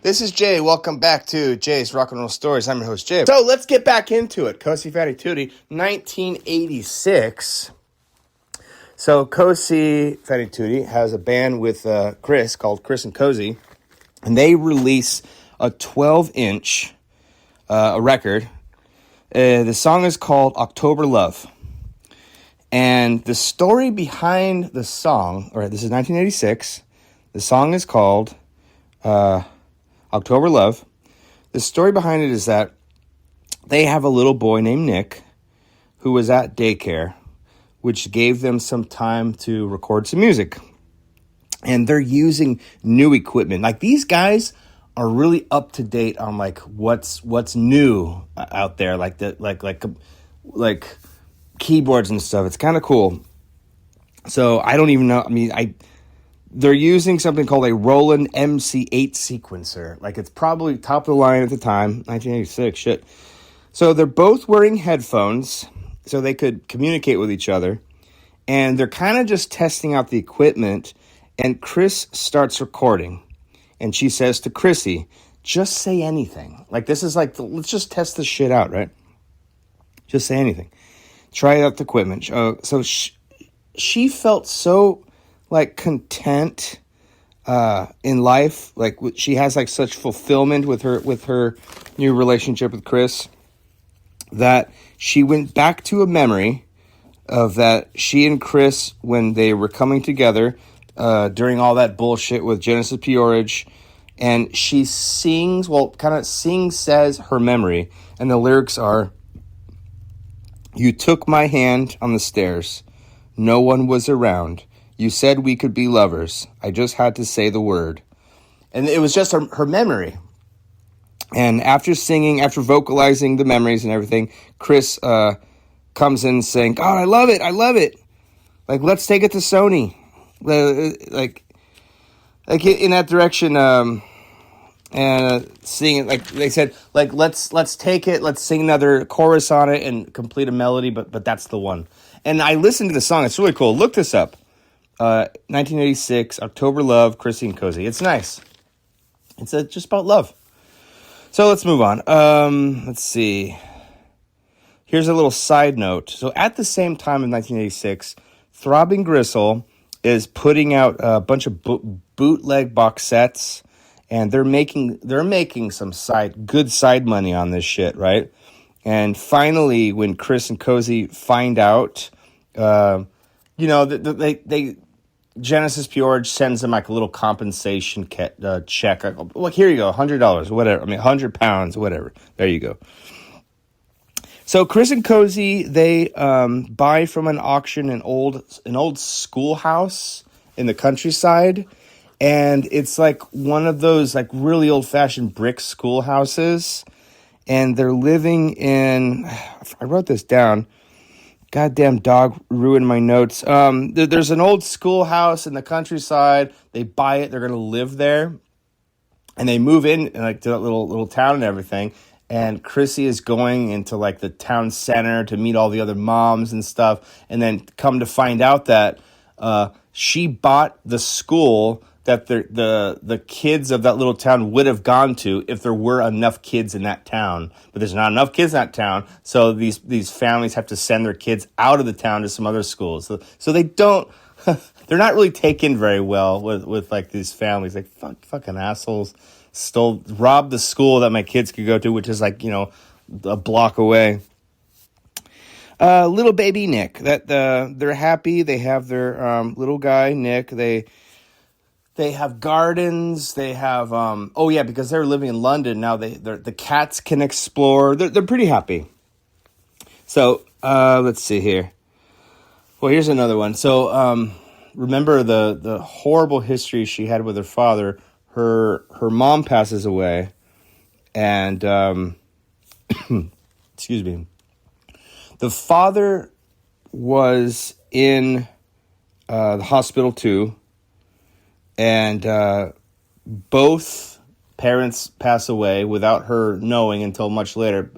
This is Jay. Welcome back to Jay's Rock and Roll Stories. I'm your host, Jay. So let's get back into it. Cosey Fanni Tutti, 1986. So Cosey Fanni Tutti has a band with Chris called Chris and Cosey, and they release a 12-inch record. The song is called October Love. And the story behind the song, this is 1986. The song is called October Love. The story behind it is that they have a little boy named Nick who was at daycare, which gave them some time to record some music. And they're using new equipment. Like, these guys are really up to date on like what's new out there, like keyboards and stuff. It's kind of cool. So I don't even know. They're using something called a Roland MC8 sequencer. Like, it's probably top of the line at the time, 1986, shit. So they're both wearing headphones so they could communicate with each other. And they're kind of just testing out the equipment. And Chris starts recording. And she says to Chrissy, just say anything. Like, this is like, let's just test this shit out, right? Just say anything. Try out the equipment. So she felt so like content in life, like she has like such fulfillment with her new relationship with Chris, that she went back to a memory of that she and Chris, when they were coming together during all that bullshit with Genesis Peorage, and she says her memory, and the lyrics are, "You took my hand on the stairs, no one was around. You said we could be lovers. I just had to say the word." And it was just her memory. And after vocalizing the memories and everything, Chris comes in saying, "God, I love it. Like, let's take it to Sony." Like in that direction, and sing it, like they said, like, let's take it, let's sing another chorus on it and complete a melody, but that's the one. And I listened to the song. It's really cool. Look this up. 1986, October Love, Chrissy and Cosey. It's nice. It's just about love. So let's move on. Let's see. Here's a little side note. So at the same time in 1986, Throbbing Gristle is putting out a bunch of bootleg box sets, and they're making some good side money on this shit, right? And finally, when Chris and Cosey find out, they Genesis Peorage sends them like a little compensation check. Like, here you go, $100, whatever. £100, whatever. There you go. So Chris and Cosey, they buy from an auction an old schoolhouse in the countryside, and it's like one of those like really old-fashioned brick schoolhouses, and they're living in. I wrote this down. Goddamn dog ruined my notes. There's an old schoolhouse in the countryside. They buy it. They're going to live there. And they move in like to that little town and everything. And Chrissy is going into like the town center to meet all the other moms and stuff. And then come to find out that she bought the school that the kids of that little town would have gone to if there were enough kids in that town. But there's not enough kids in that town, so these families have to send their kids out of the town to some other schools. So they don't, they're not really taken very well with like these families. Like, fucking assholes, robbed the school that my kids could go to, which is like, a block away. Little baby Nick, they're happy. They have their little guy Nick. They have gardens. They have because they're living in London now. The cats can explore. They're pretty happy. So let's see here. Well, here's another one. So remember the horrible history she had with her father. Her mom passes away, and excuse me. The father was in the hospital too. And both parents pass away without her knowing until much later.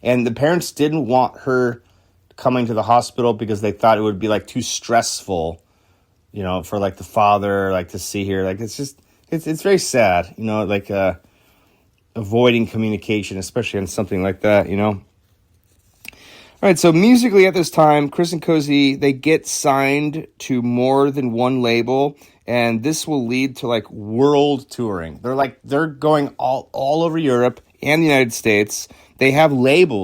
And the parents didn't want her coming to the hospital because they thought it would be like too stressful, for like the father, like to see her. Like, it's it's very sad, like avoiding communication, especially on something like that. All right, so musically at this time, Chris and Cosey, they get signed to more than one label, and this will lead to like world touring. They're going all over Europe and the United States. They have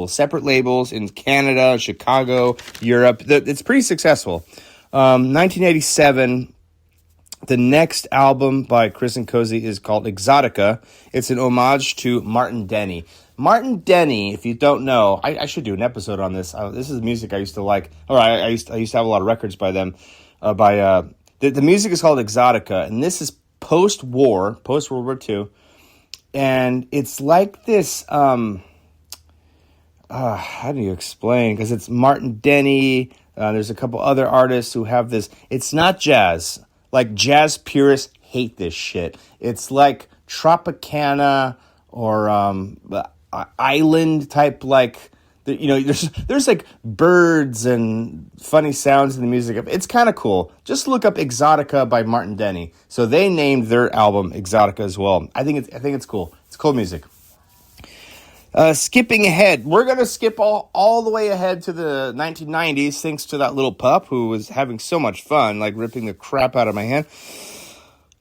separate labels in Canada, Chicago, Europe. It's pretty successful. 1987, the next album by Chris and Cosey is called Exotica. It's an homage to Martin Denny. Martin Denny, if you don't know, I should do an episode on this. This is music I used to like. Or I used to have a lot of records by them. The music is called Exotica, and this is post-World War II. And it's like this, how do you explain? Because it's Martin Denny. There's a couple other artists who have this. It's not jazz. Like, jazz purists hate this shit. It's like Tropicana or island type, like, there's like birds and funny sounds in the music. It's kind of cool. Just look up Exotica by Martin Denny. So they named their album Exotica as well. I think it's cool. It's cool music. Skipping ahead, we're going to skip all the way ahead to the 1990s, thanks to that little pup who was having so much fun, like ripping the crap out of my hand.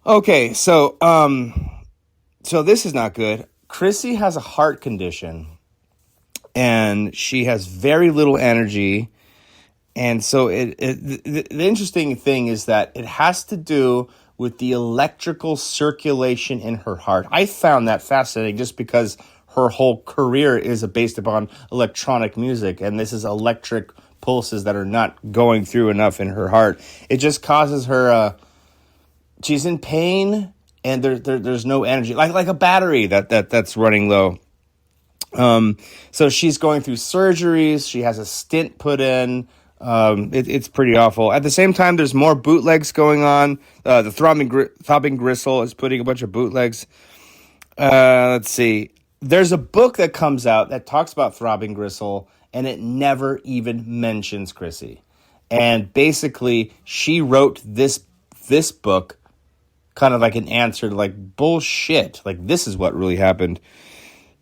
Okay, so this is not good. Chrissy has a heart condition, and she has very little energy, and so the interesting thing is that it has to do with the electrical circulation in her heart. I found that fascinating just because her whole career is based upon electronic music, and this is electric pulses that are not going through enough in her heart. It just causes her, she's in pain, and there's no energy, like a battery that's running low. So she's going through surgeries. She has a stent put in. It's pretty awful. At the same time, there's more bootlegs going on. The Throbbing Gristle is putting a bunch of bootlegs. Let's see. There's a book that comes out that talks about Throbbing Gristle, and it never even mentions Chrissy. And basically, she wrote this book kind of like an answer to like bullshit. Like, this is what really happened.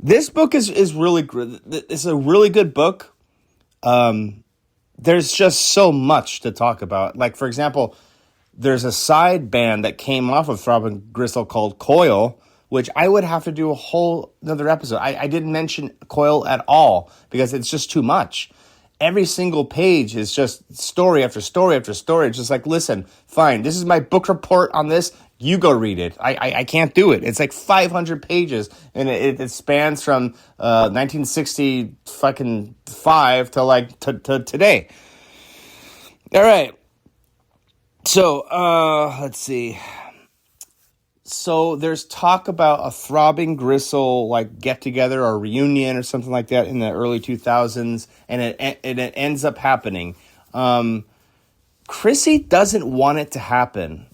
This book is really good. It's a really good book. There's just so much to talk about. Like, for example, there's a side band that came off of Throbbing Gristle called Coil, which I would have to do a whole another episode. I didn't mention Coil at all because it's just too much. Every single page is just story after story after story. It's just like, listen, fine, this is my book report on this. You go read it. I can't do it. It's like 500 pages, and it spans from 1965 to like to today. All right. So let's see. So there's talk about a Throbbing Gristle like get together or reunion or something like that in the early 2000s, and it ends up happening. Chrissy doesn't want it to happen.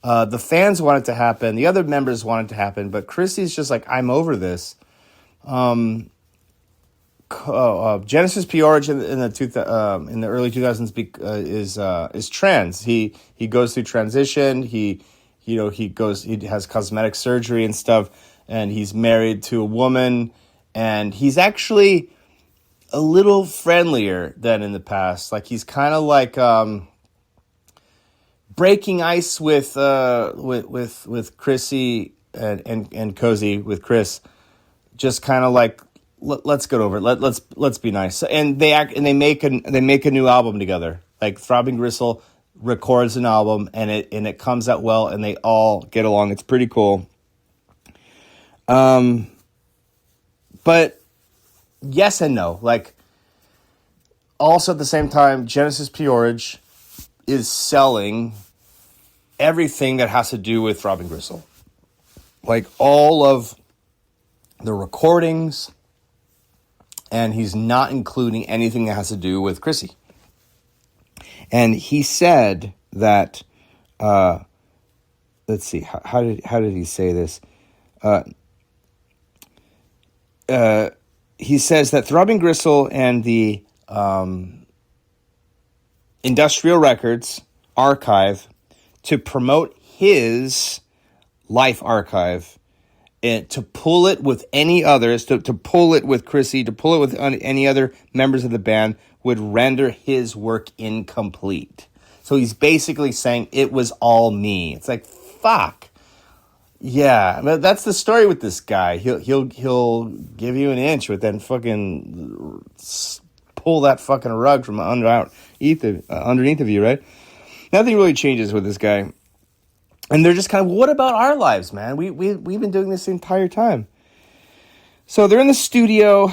The fans want it to happen. The other members want it to happen, but Chrissy's just like, I'm over this. Genesis P-Orridge in the early 2000s is trans. He goes through transition. He has cosmetic surgery and stuff, and he's married to a woman, and he's actually a little friendlier than in the past. Like, he's kind of like breaking ice with Chrissy and Cosey with Chris, just kind of like, let's get over it. Let's be nice. And they make a new album together. Like, Throbbing Gristle records an album, and it comes out well, and they all get along. It's pretty cool. But yes and no. Like, also at the same time, Genesis P-Orridge is selling everything that has to do with Throbbing Gristle. Like, all of the recordings, and he's not including anything that has to do with Chrissy. And he said that, let's see, how did he say this? He says that Throbbing Gristle and the Industrial Records archive to promote his life archive, and to pull it with any others, to pull it with Chrissy, to pull it with any other members of the band would render his work incomplete. So he's basically saying it was all me. It's like, fuck. Yeah, but that's the story with this guy. He'll give you an inch, but then fucking pull that fucking rug from underneath of you, right? Nothing really changes with this guy. And they're just kind of, what about our lives, man? We've been doing this the entire time. So they're in the studio.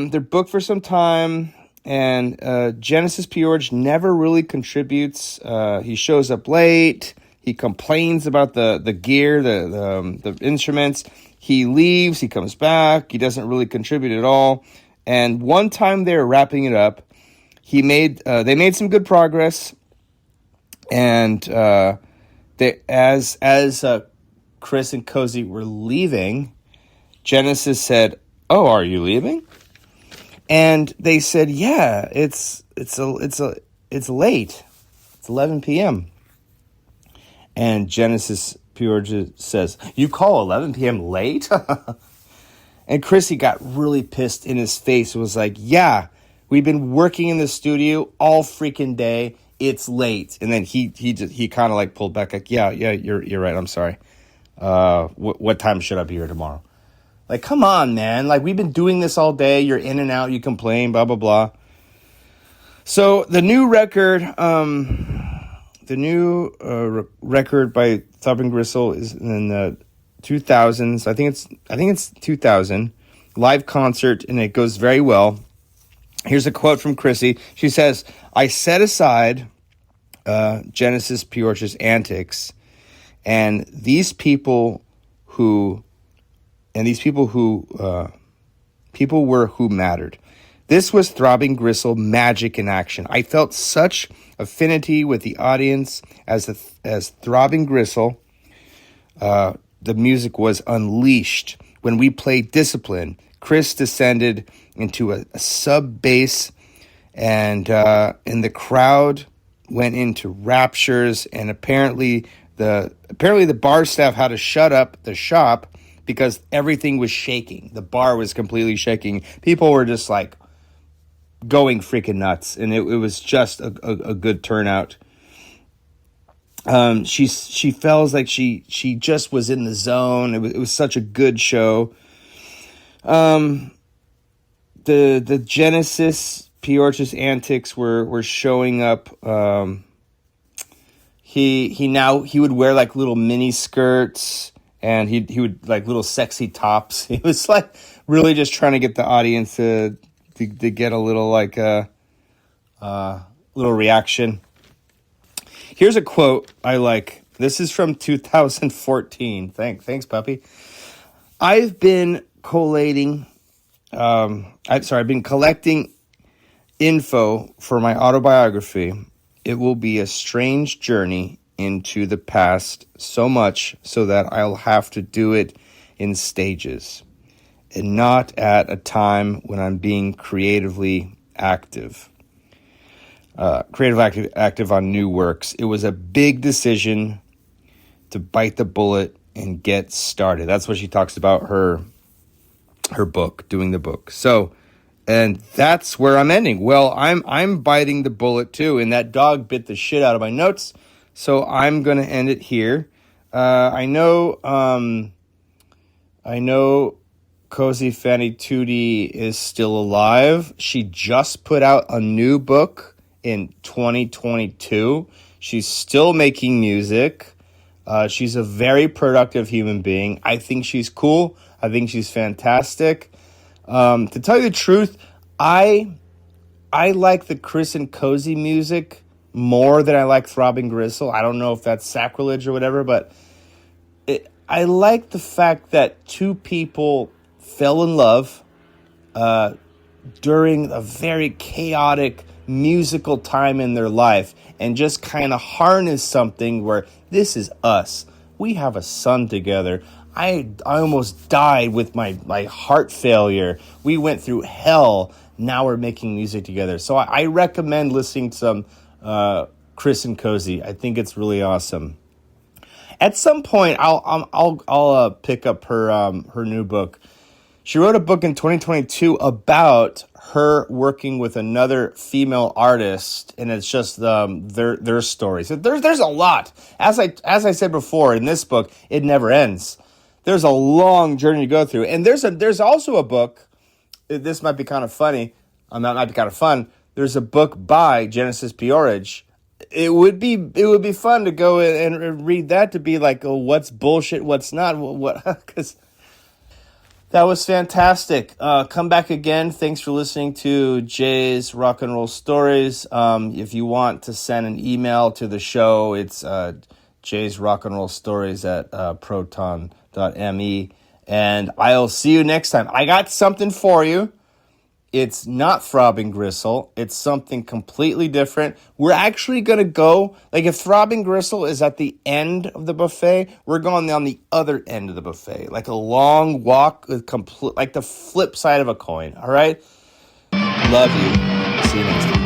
They're booked for some time. And Genesis P-Orridge never really contributes. He shows up late. He complains about the gear, the instruments. He leaves. He comes back. He doesn't really contribute at all. And one time they're wrapping it up, they made some good progress. And as Chris and Cosey were leaving, Genesis said, "Oh, are you leaving?" And they said, "Yeah, it's late. It's 11 p.m." And Genesis P-Orridge says, "You call 11 p.m. late?" And Chrissy got really pissed in his face. It was like, "Yeah, we've been working in the studio all freaking day. It's late." And then he kind of like pulled back, like, yeah, you're right. I'm sorry. What time should I be here tomorrow? Like, come on, man. Like, we've been doing this all day. You're in and out. You complain, blah, blah, blah. So the new record, record by Throbbing Gristle is in the 2000s. I think it's 2000 live concert, and it goes very well. Here's a quote from Chrissy. She says, "I set aside Genesis P-Orridge's antics, and these people who were who mattered. This was Throbbing Gristle magic in action. I felt such affinity with the audience as Throbbing Gristle. The music was unleashed. When we played Discipline, Chris descended into a sub bass, and the crowd went into raptures. And apparently the bar staff had to shut up the shop because everything was shaking. The bar was completely shaking. People were just like going freaking nuts, and it was just a good turnout. She feels like she just was in the zone. It was such a good show. The Genesis P-Orridge's antics were showing up. He would wear like little mini skirts, and he would like little sexy tops. He was like really just trying to get the audience to get a little like little reaction. Here's a quote I like. This is from 2014. Thanks, puppy. I've been collating. I've been collecting info for my autobiography. It will be a strange journey into the past, so much so that I'll have to do it in stages and not at a time when I'm being creatively active. Active on new works. It was a big decision to bite the bullet and get started. That's what she talks about her book, doing the book. So, and that's where I'm ending. Well, I'm biting the bullet too, and that dog bit the shit out of my notes. So I'm gonna end it here. I know Cosey Fanni Tutti is still alive. She just put out a new book in 2022. She's still making music. She's a very productive human being. I think she's cool. I think she's fantastic. To tell you the truth, I like the Chris and Cosey music more than I like Throbbing Gristle. I don't know if that's sacrilege or whatever, but I like the fact that two people fell in love during a very chaotic musical time in their life and just kind of harness something where this is us. We have a son together. I almost died with my heart failure. We went through hell. Now we're making music together. So I recommend listening to some Chris and Cosey. I think it's really awesome. At some point, I'll pick up her new book. She wrote a book in 2022 about her working with another female artist, and it's just their stories. So there's a lot. As I said before, in this book, it never ends. There's a long journey to go through, and there's also a book. This might be kind of funny. That might be kind of fun. There's a book by Genesis Peorage. It would be fun to go and read that, to be like, oh, what's bullshit, what's not, what, because that was fantastic. Come back again. Thanks for listening to Jay's Rock and Roll Stories. If you want to send an email to the show, it's Jay's Rock and Roll Stories at proton.me. And I'll see you next time. I got something for you. It's not Throbbing Gristle. It's something completely different. We're actually going to go, like if Throbbing Gristle is at the end of the buffet, we're going on the other end of the buffet. Like a long walk, like the flip side of a coin. All right? Love you. See you next time.